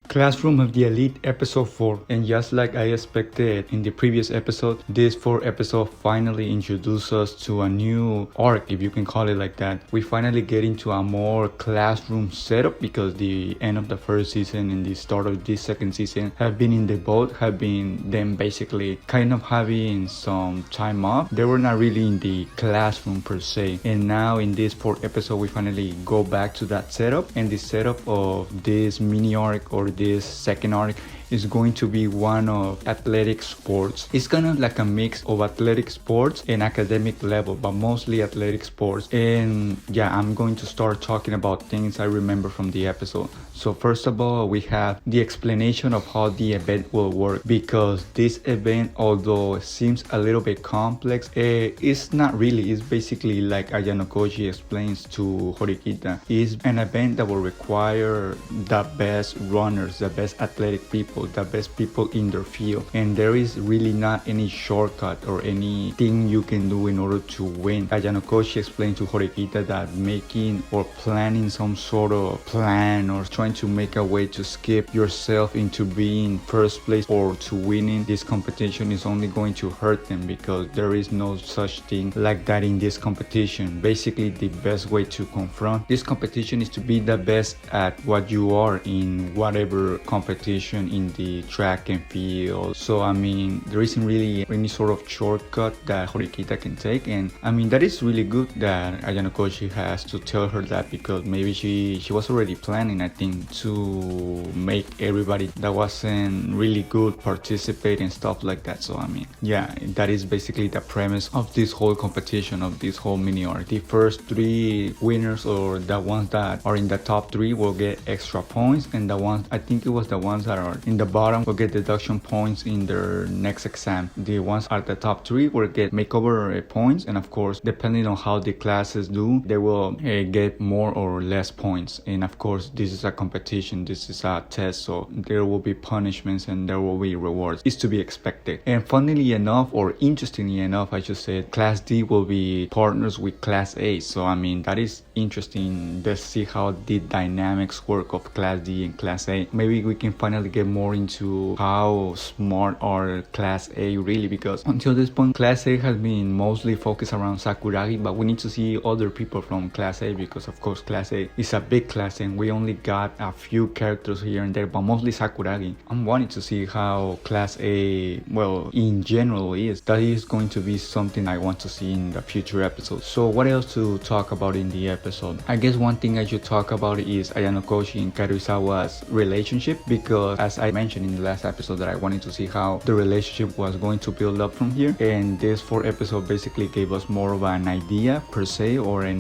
Classroom of the Elite episode 4, and just like I expected in the previous episode, this 4th episode finally introduced us to a new arc, if you can call it like that. We finally get into a more classroom setup because the end of the first season and the start of this second season have been in the boat, have been them basically kind of having some time off. They were not really in the classroom per se, and now in this 4th episode we finally go back to that setup, and the setup of this mini arc or this second arc is going to be one of athletic sports. It's kind of like a mix of athletic sports and academic level, but mostly athletic sports. And yeah, I'm going to start talking about things I remember from the episode. So first of all, we have the explanation of how the event will work, because this event, although it seems a little bit complex, it's not really. It's basically like Ayanokouji explains to Horikita. It's an event that will require the best runners, the best athletic people, the best people in their field, and there is really not any shortcut or anything you can do in order to win. Ayanokouji explained to Horikita that making or planning some sort of plan or trying to make a way to skip yourself into being first place or to winning this competition is only going to hurt them, because there is no such thing like that in this competition. Basically, the best way to confront this competition is to be the best at what you are in whatever competition in the track and field. So I mean, there isn't really any sort of shortcut that Horikita can take, and I mean that is really good that Ayanokouji has to tell her that, because maybe she was already planning, I think, to make everybody that wasn't really good participate and stuff like that. So I mean, yeah, that is basically the premise of this whole competition, of this whole mini arc. The first 3 winners, or the ones that are in the top 3, will get extra points, and the ones, I think it was the ones that are in the bottom, will get deduction points in their next exam. The ones at the top 3 will get makeover points, and of course, depending on how the classes do, they will get more or less points. And of course, this is a competition, this is a test, so there will be punishments and there will be rewards. It's to be expected. And funnily enough, or interestingly enough, I should say, Class D will be partners with Class A. So I mean, that is interesting. Let's see how the dynamics work of Class D and Class A. Maybe we can finally get more into how smart are Class A really, because until this point Class A has been mostly focused around Sakuragi, but we need to see other people from Class A, because of course Class A is a big class and we only got a few characters here and there, but mostly Sakuragi. I'm wanting to see how Class A, well, in general is. That is going to be something I want to see in the future episodes. So what else to talk about in the episode? I guess one thing I should talk about is Ayanokouji and Karuizawa's relationship, because as I mentioned in the last episode that I wanted to see how the relationship was going to build up from here, and this 4th episode basically gave us more of an idea per se, or a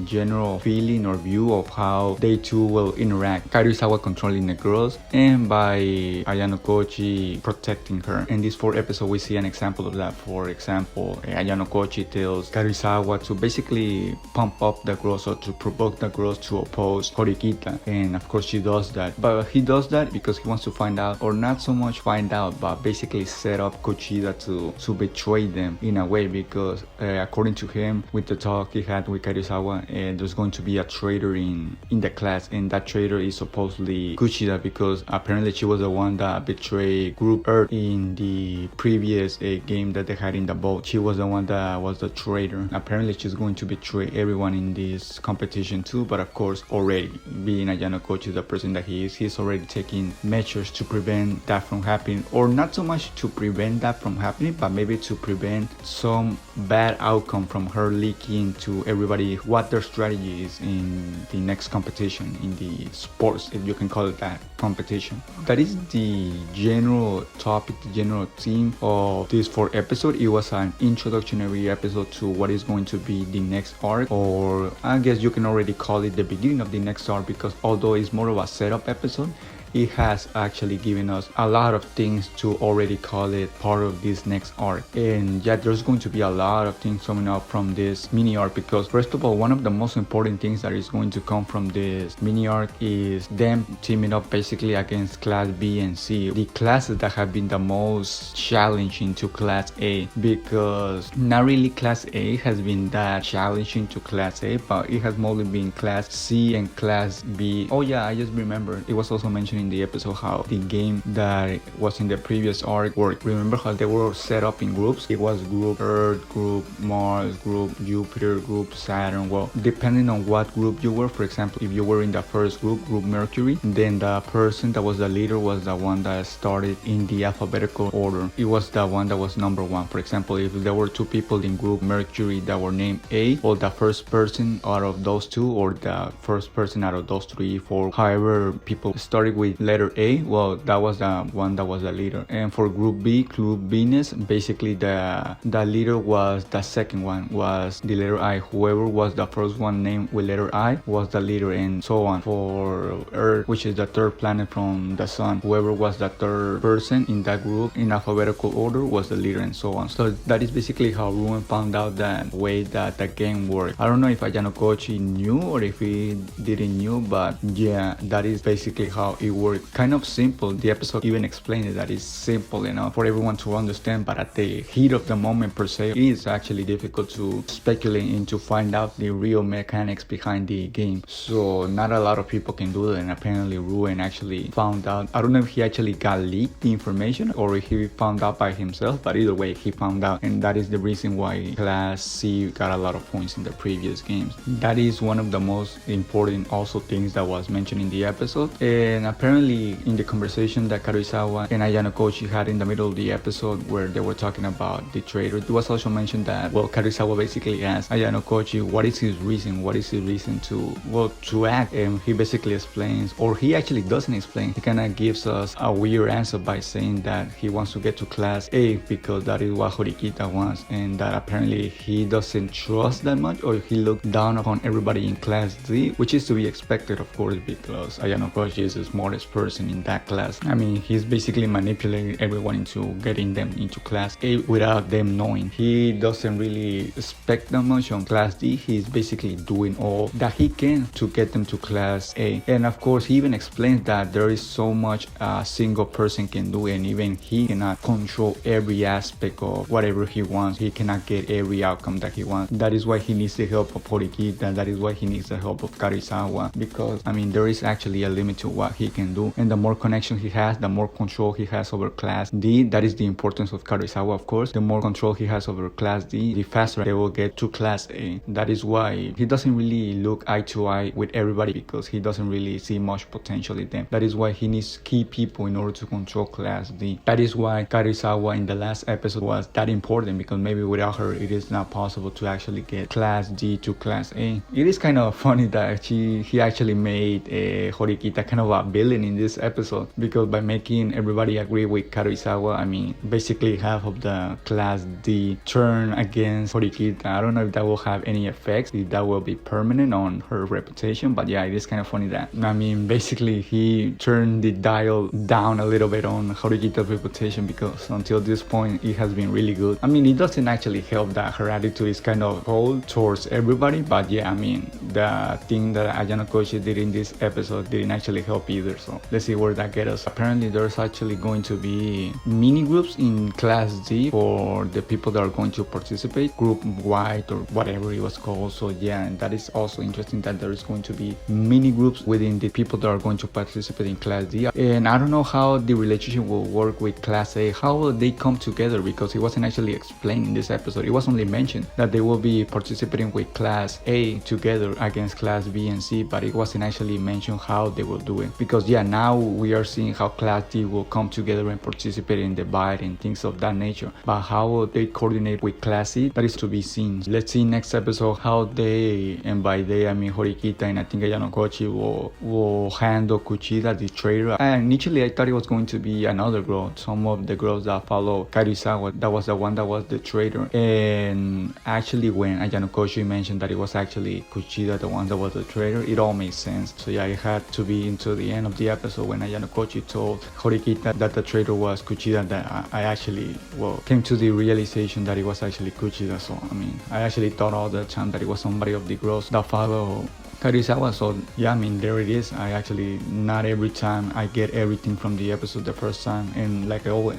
general feeling or view of how they two will interact. Karuizawa controlling the girls, and by Ayanokouji protecting her. In this 4th episode we see an example of that. For example, Ayanokouji tells Karuizawa to basically pump up the girls, or to provoke the girls to oppose Horikita, and of course she does that. But he does that because he wants to find out, or not so much find out, but basically set up Kushida to betray them in a way, because according to him, with the talk he had with Karuizawa, there's going to be a traitor in the class, and that traitor is supposedly Kushida, because apparently she was the one that betrayed Group Earth in the previous game that they had in the boat. She was the one that was the traitor. Apparently she's going to betray everyone in this competition too, but of course, already being Ayanokouji, the person that he is, he's already taking measures to prevent that from happening, or not so much to prevent that from happening, but maybe to prevent some bad outcome from her leaking to everybody what their strategy is in the next competition, in the sports, if you can call it that, competition. That is the general topic, the general theme of this 4th episode. It was an introductory episode to what is going to be the next arc, or I guess you can already call it the beginning of the next arc, because although it's more of a setup episode, it has actually given us a lot of things to already call it part of this next arc. And yeah, there's going to be a lot of things coming up from this mini arc, because first of all, one of the most important things that is going to come from this mini arc is them teaming up basically against Class B and C, the classes that have been the most challenging to Class A, because not really Class A has been that challenging to Class A, but it has mostly been Class C and Class B. Oh yeah, I just remember it was also mentioned mentioned in the episode how the game that was in the previous arc worked. Remember how they were set up in groups? It was group Earth, group Mars, group Jupiter, group Saturn. Well, depending on what group you were, for example, if you were in the first group, group Mercury, then the person that was the leader was the one that started in the alphabetical order. It was the one that was number one. For example, if there were two people in group Mercury that were named A, well, the first person out of those two, or the first person out of those 3, 4, however people started with letter A, well, that was the one that was the leader. And for group B, group Venus, basically the leader was the second one, was the letter I. Whoever was the first one named with letter I was the leader, and so on. For Earth, which is the third planet from the sun, whoever was the third person in that group in alphabetical order was the leader, and so on. So that is basically how Ruin found out that way that the game worked. I don't know if Ayanokouji knew or if he didn't knew, but yeah, that is basically how it worked. Kind of simple. The episode even explained it, that it's simple enough for everyone to understand, but at the heat of the moment per se, it is actually difficult to speculate and to find out the real mechanics behind the game. So not a lot of people can do that, and apparently Ruin actually found out. I don't know if he actually got leaked the information or if he found out by himself, but either way he found out, and that is the reason why Class C got a lot of points in the previous games. That is one of the most important also things that was mentioned in the episode. And apparently in the conversation that Karuizawa and Ayanokouji had in the middle of the episode where they were talking about the traitor, it was also mentioned that, well, Karuizawa basically asked Ayanokouji what is his reason to act, and he basically explains, or he actually doesn't explain, he kind of gives us a weird answer by saying that he wants to get to Class A because that is what Horikita wants, and that apparently he doesn't trust that much, or he looked down upon everybody in Class D, which is to be expected, of course, because Ayanokouji is the smartest person in that class. I mean, he's basically manipulating everyone into getting them into Class A without them knowing. He doesn't really expect that much on Class D. He's basically doing all that he can to get them to Class A. And of course, he even explains that there is so much a single person can do, and even he cannot control every aspect of whatever he wants. He cannot get every outcome that he wants. That is why he needs the help of Horikita. That is why he needs the help of Karuizawa, because I mean, there is actually a limit to what he can do, and the more connection he has, the more control he has over Class D. That is the importance of Karuizawa, of course. The more control he has over Class D, the faster they will get to Class A. That is why he doesn't really look eye to eye with everybody, because he doesn't really see much potential in them. That is why he needs key people in order to control Class D. That is why Karuizawa in the last episode was that important, because maybe without her it is not possible to actually get Class D to Class A. It is kind of funny that he actually made Horikita kind of a villain in this episode, because by making everybody agree with Karuizawa, I mean, basically half of the Class D turn against Horikita. I don't know if that will have any effects, if that will be permanent on her reputation, but yeah, it is kind of funny that, I mean, basically he turned the dial down a little bit on Horikita's reputation, because until this point it has been really good. I mean, it doesn't actually help that her attitude is kind of cold towards everybody, but yeah, I mean, the thing that Ayanokouji did in this episode didn't actually help either, so let's see where that gets us. Apparently there's actually going to be mini groups in Class D for the people that are going to participate, Group White or whatever it was called. So yeah, and that is also interesting that there is going to be mini groups within the people that are going to participate in Class D. And I don't know how the relationship will work with Class A, how will they come together, because it wasn't actually explained in this episode. It was only mentioned that they will be participating with Class A together against Class B and C, but it wasn't actually mentioned how they will do it, because yeah, now we are seeing how Class D will come together and participate in the bite and things of that nature, but how will they coordinate with Class C, that is to be seen. Let's see next episode how they, and by they I mean Horikita and I think Ayanokouji will handle Kushida, the traitor. And initially I thought it was going to be another girl, some of the girls that follow Karuizawa, that was the one that was the traitor. And actually when Ayanokouji mentioned that it was actually Kushida, the one that was the traitor, it all made sense. So yeah, it had to be into the end of the episode when Ayanokouji told Horikita that the traitor was Kushida, that I actually, well, came to the realization that it was actually Kushida. So I mean, I actually thought all the time that it was somebody of the girls that follow Karuizawa. So yeah, I mean, there it is. I actually, not every time I get everything from the episode the first time, and like I always,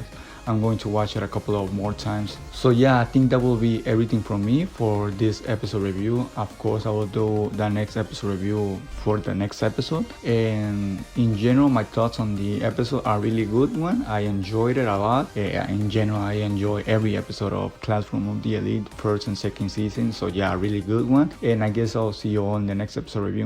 I'm going to watch it a couple of more times. So yeah, I think that will be everything from me for this episode review. Of course, I will do the next episode review for the next episode. And in general, my thoughts on the episode are really good one. I enjoyed it a lot. In general, I enjoy every episode of Classroom of the Elite, first and second season. So yeah, really good one. And I guess I'll see you on the next episode review.